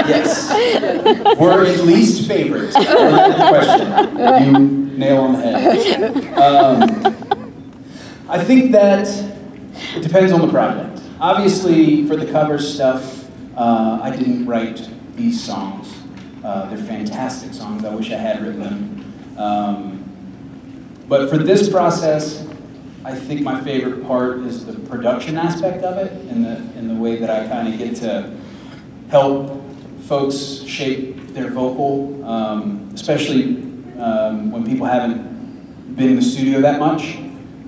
Yes. We're at least favorite. Question. You nail on the head. I think that it depends on the project. Obviously, for the cover stuff, I didn't write these songs. They're fantastic songs. I wish I had written them. But for this process, I think my favorite part is the production aspect of it, in the way that I kind of get to help folks shape their vocal, especially when people haven't been in the studio that much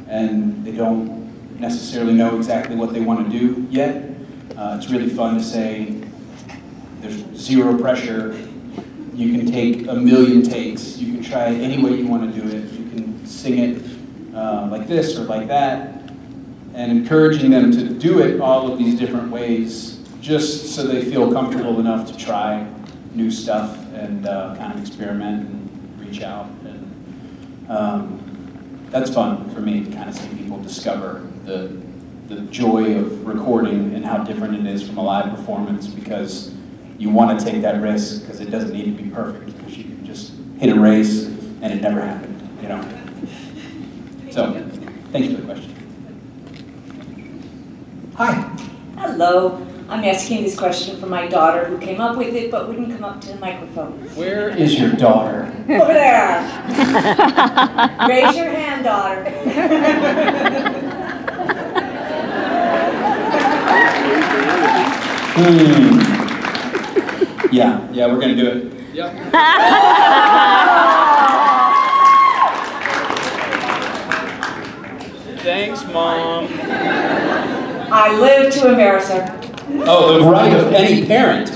and they don't necessarily know exactly what they want to do yet. It's really fun to say there's zero pressure. You can take a million takes. You can try it any way you want to do it. You can sing it like this or like that, and encouraging them to do it all of these different ways just so they feel comfortable enough to try new stuff and kind of experiment and reach out. And that's fun for me to kind of see people discover the joy of recording and how different it is from a live performance, because you want to take that risk because it doesn't need to be perfect, because you can just hit a race and it never happened, you know? So, thanks for the question. Hi. Hello. I'm asking this question for my daughter, who came up with it but wouldn't come up to the microphone. Where is your daughter? Over there. Raise your hand, daughter. Yeah, we're gonna do it. Yep. Thanks, Mom. I live to embarrass her. Oh, the right of any parent.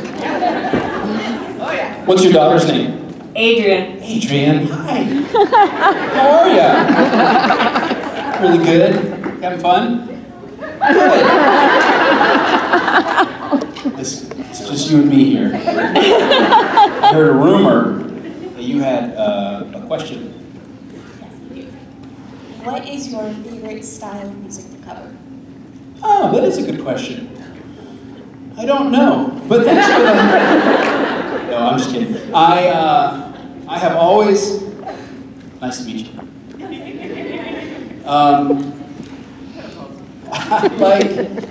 Oh, yeah. What's your daughter's name? Adrian. Adrian, hi. How are ya? Really good? Having fun? Good. It's just you and me here. I heard a rumor that you had a question. What is your favorite style of music to cover? Oh, that is a good question. I don't know, but thanks for that. No, I'm just kidding. I have always, nice to meet you.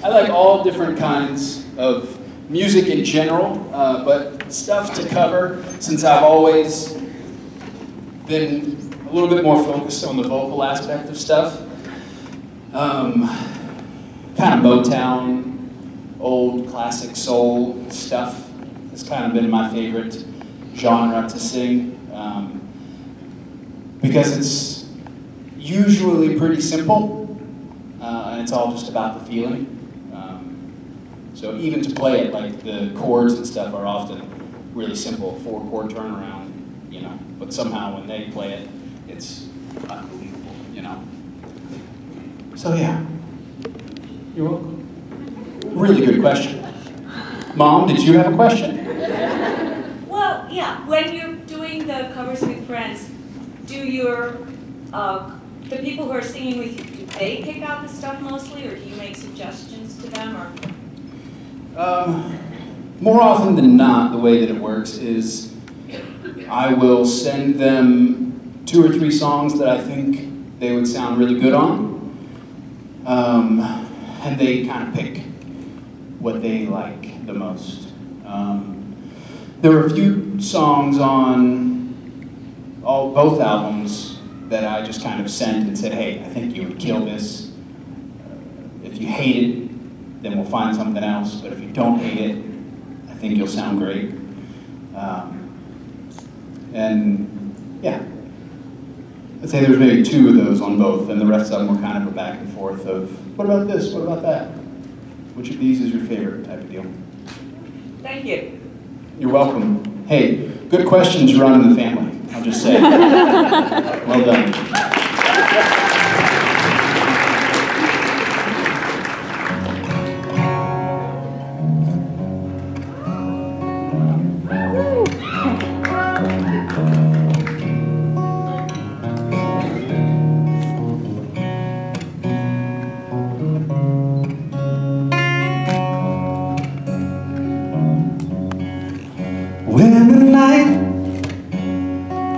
I like all different kinds of music in general, but stuff to cover, since I've always been a little bit more focused on the vocal aspect of stuff. Kind of Motown, old classic soul stuff has kind of been my favorite genre to sing, because it's usually pretty simple, and it's all just about the feeling. So even to play it, like the chords and stuff are often really simple, 4-chord turnaround, you know, but somehow when they play it, it's unbelievable, you know. So yeah, you're welcome. Really good question. Mom, did you have a question? Well, yeah, when you're doing the covers with friends, do your, the people who are singing with you, do they pick out the stuff mostly, or do you make suggestions to them, or? More often than not, the way that it works is I will send them 2 or 3 songs that I think they would sound really good on, and they kind of pick what they like the most. There were a few songs on both albums that I just kind of sent and said, hey, I think you would kill this. If you hate it, then we'll find something else, but if you don't hate it, I think you'll sound great. And yeah, I'd say there was maybe 2 of those on both, and the rest of them were kind of a back and forth of, what about this, what about that? Which of these is your favorite type of deal? Thank you. You're welcome. Hey, good questions run in the family, I'll just say. Well done.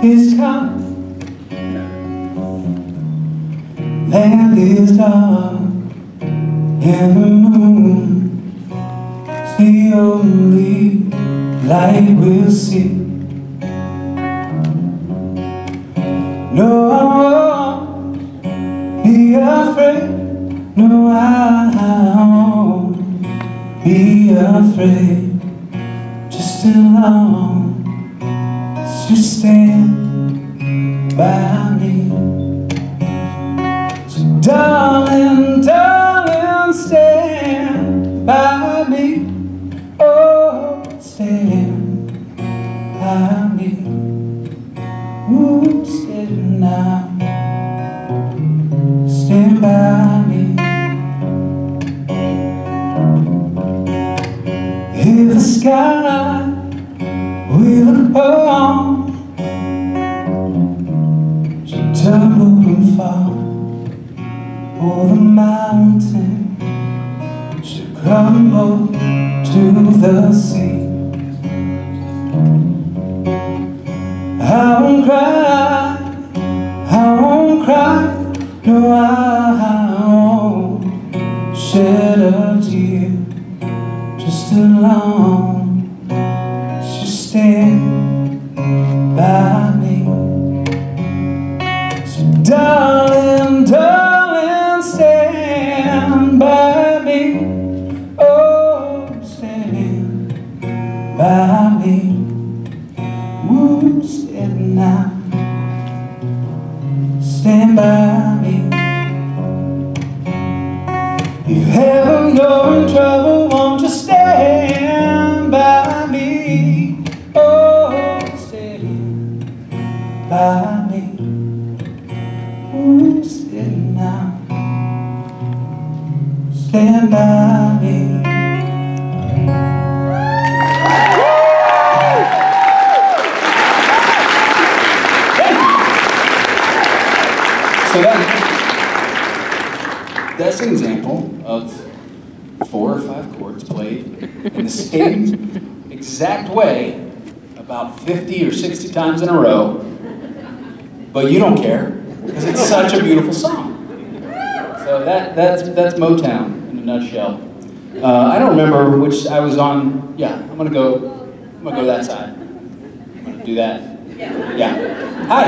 is come, land is dark, and the moon is the only light we'll see. No, I won't be afraid. No, I won't be afraid. Just as long as you stand by me. So darling, darling, stand by me. Oh, stand by me. Ooh, stand now. Stand by me. If the sky will upon should tumble and fall, or the mountain should crumble to the sea, I won't cry, I won't cry. No, I won't shed a tear. Just as long as you stand by me. So darling, darling, stand by me. Oh, stand by me. Ooh, stand now. Stand by me. If ever you're in trouble, won't you stand by me? Oh, stand by me. Ooh, stand now. Stand by me. So that's an example of 4 or 5 chords played in the same exact way about 50 or 60 times in a row, but you don't care because it's such a beautiful song. So that's Motown in a nutshell. I don't remember which I was on. Yeah, I'm gonna go that side. I'm gonna do that. Yeah. Hi.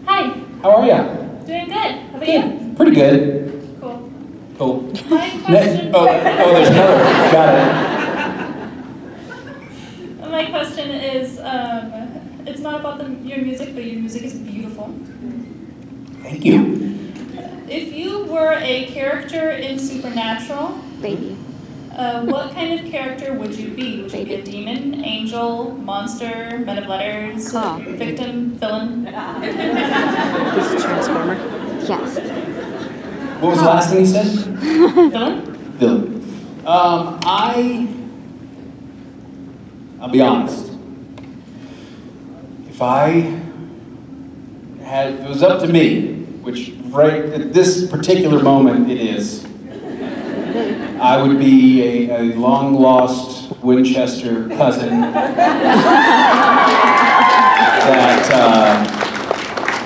Hi, How are ya? doing good. How about you? Pretty good. Cool. Cool. My question. Oh, there's another. Got My question is, it's not about your music, but your music is beautiful. it. Thank you. If you were a character in Supernatural, Baby. what kind of character would you be? Would you be a demon, angel, monster, men of letters, Oh. victim, villain? He's a transformer. Yes. What was the last thing you said? Villain? Villain. I'll be honest. If it was up to me, which right at this particular moment it is, I would be a long-lost Winchester cousin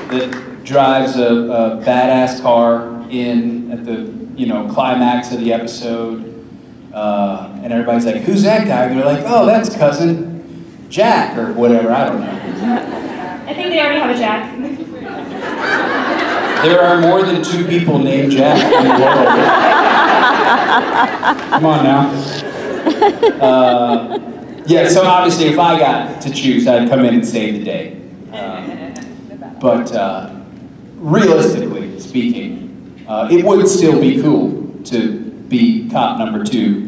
that drives a badass car in at the climax of the episode, and everybody's like, "Who's that guy?" And they're like, "Oh, that's cousin Jack or whatever." I don't know. I think they already have a Jack. There are more than 2 people named Jack in the world. Come on now. Yeah, so obviously if I got to choose, I'd come in and save the day. But realistically speaking, it would still be cool to be cop number 2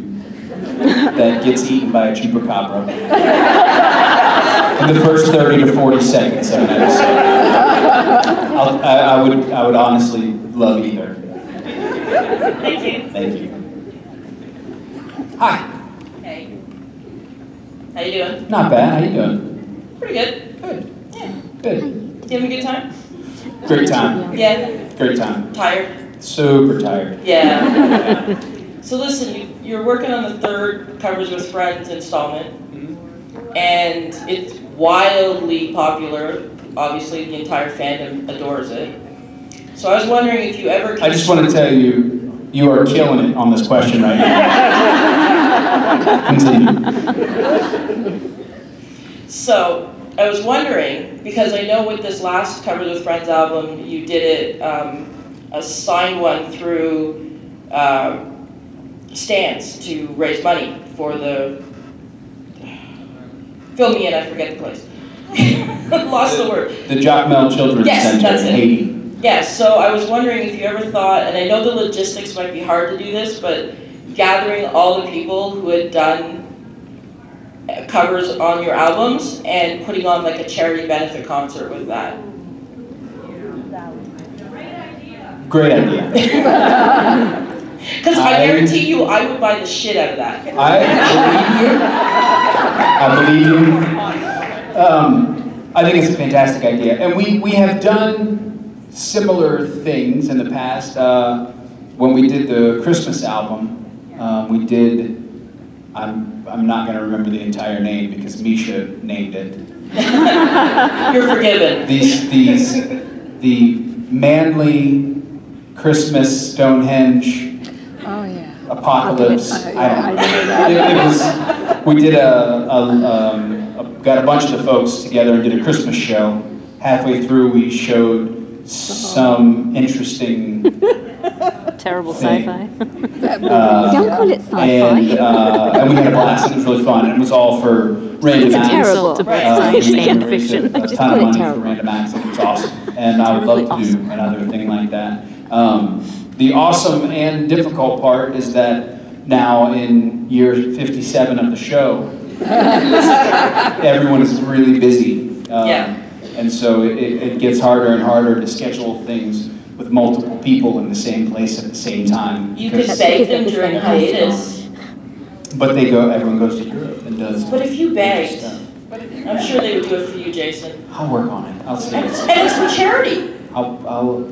that gets eaten by a chupacabra in the first 30 to 40 seconds of an episode. I would honestly love either. Thank you. Thank you. Hi. Hey. How you doing? Not bad. How you doing? Pretty good. Good. Yeah. Good. You having a good time? Great time. Yeah. Great time. Tired? Super tired. Yeah. So listen, you're working on the 3rd Covers with Friends installment, and it's wildly popular obviously the entire fandom adores it. So I was wondering if you ever... I just want to tell you, you are killing it on this question right now. Continue. So, I was wondering, because I know with this last Covers with Friends album, you did it, a signed one through Stans to raise money for the... Fill me in, I forget the place. Lost the word. The Jacmel Children's Center that's in it. Haiti. Yes, so I was wondering if you ever thought, and I know the logistics might be hard to do this, but gathering all the people who had done covers on your albums and putting on like a charity benefit concert with that. Great idea. Because I guarantee you, I would buy the shit out of that. I believe you. I think it's a fantastic idea. And we have done similar things in the past. When we did the Christmas album, we did, I'm not going to remember the entire name because Misha named it. You're forgiven. The Manly Christmas Stonehenge Apocalypse. Okay. I don't know. It was, we did got a bunch of the folks together and did a Christmas show. Halfway through, we showed some interesting Terrible thing. sci-fi. Don't call it sci-fi. And we had a blast. It was really fun. It was all for Random It's Acts. terrible. We Science and raised fiction. a Just ton put of it money for terrible. Random Acts. It was awesome. And I would love to do another thing like that. The awesome and difficult part is that now in year 57 of the show, everyone is really busy. And so it gets harder and harder to schedule things with multiple people in the same place at the same time. You could beg them during hiatus. But everyone goes to Europe and does. But if you begged, stuff. I'm sure they would do it for you, Jason. I'll work on it. I'll see. And it's for charity. I'll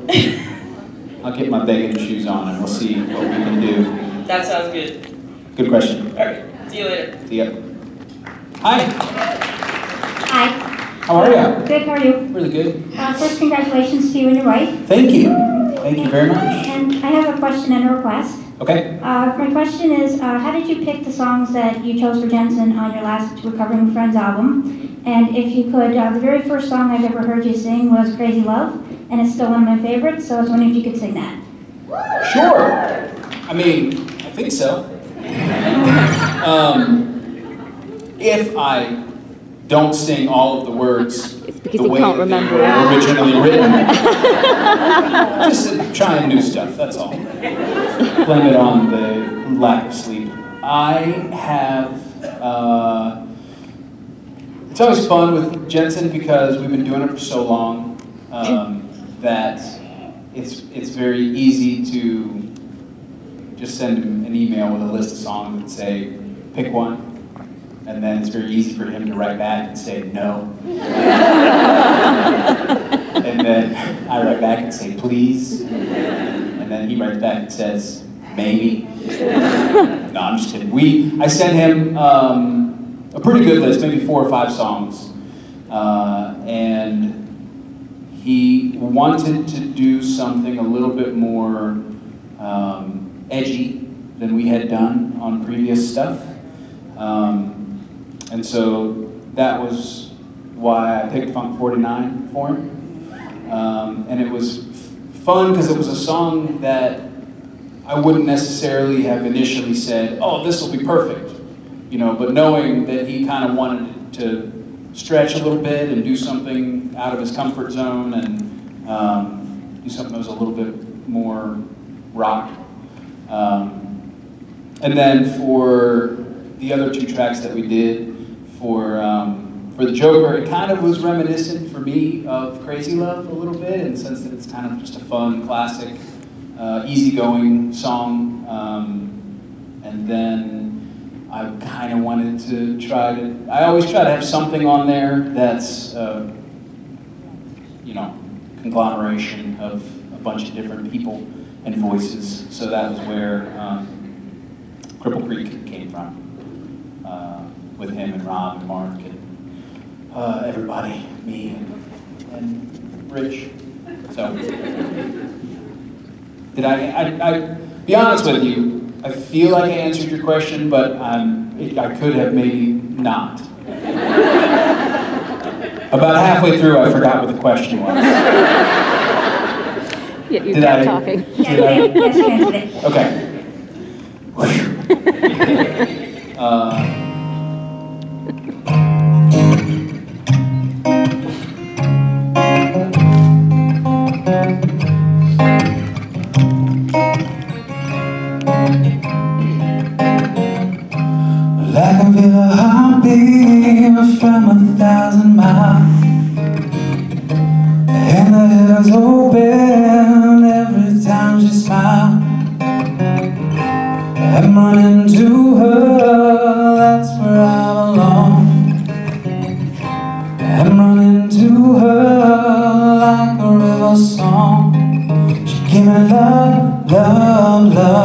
get my begging shoes on and we'll see what we can do. That sounds good. Good question. All right, see you later. See ya. Hi. Hi. How are you? Good, how are you? Really good. First, congratulations to you and your wife. Thank you. Thank you very much. And I have a question and a request. Okay. My question is, how did you pick the songs that you chose for Jensen on your last Recovering with Friends album? And if you could, the very first song I've ever heard you sing was Crazy Love, and it's still one of my favorites, so I was wondering if you could sing that. Sure. I mean, I think so. If I don't sing all of the words It's because the you way can't that remember they it. were originally written, just trying new stuff, that's all. Blame it on the lack of sleep. I have, it's always fun with Jensen because we've been doing it for so long that it's very easy to just send him an email with a list of songs and say, pick one. And then it's very easy for him to write back and say no. And then I write back and say please. And then he writes back and says maybe. No, I'm just kidding. I sent him a pretty good list, maybe 4 or 5 songs. And he wanted to do something a little bit more edgy than we had done on previous stuff. And so that was why I picked Funk 49 for him. And it was fun because it was a song that I wouldn't necessarily have initially said, oh, this will be perfect. You know, but knowing that he kind of wanted to stretch a little bit and do something out of his comfort zone and do something that was a little bit more rock. And then for the other 2 tracks that we did, for the Joker, it kind of was reminiscent for me of Crazy Love a little bit, in the sense that it's kind of just a fun, classic, easygoing song. And then I kind of wanted to I always try to have something on there that's, you know, conglomeration of a bunch of different people and voices. So that was where Cripple Creek came from. With him and Rob and Mark and everybody, me and and rich. So, did I be honest with you, I feel like I answered your question, but I could have maybe not. About halfway through, I forgot what the question was. Yeah, you Did kept I- talking. Yes, you answered it. Okay. Like I feel a heartbeat from 1,000 miles, and the heavens open every time she smiles. I'm running to her, that's where I belong. I'm running to her like a river song. She gave me love, love, love.